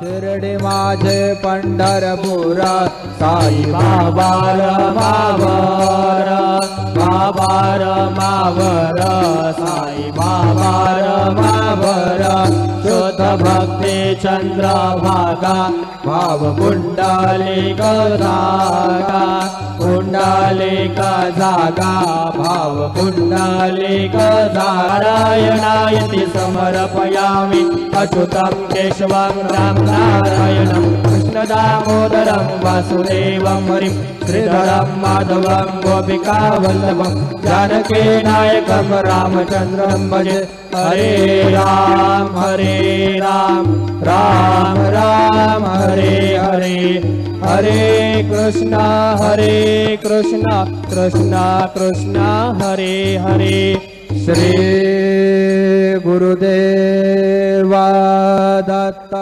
शिर्डी माझे पंढरपूर साई बाबा रमावर बाबा रमावर साई बाबा रमावर शुद्ध भक्ती चंद्रभागा भाव कुंडलिक जागा कुंडलिक जागा भाव कुंडलिक नारायणायति समर्पयामि अच्युतं केशवं राम नारायणं कृष्ण दामोदरं वासुदेवं हरिं श्रीधरं माधवं गोपिका वल्लभं जानकी नायकं रामचन्द्रं भजे हरे राम राम राम हरे हरे हरे कृष्णा कृष्णा कृष्णा हरे हरे श्री गुरुदेवा दत्त।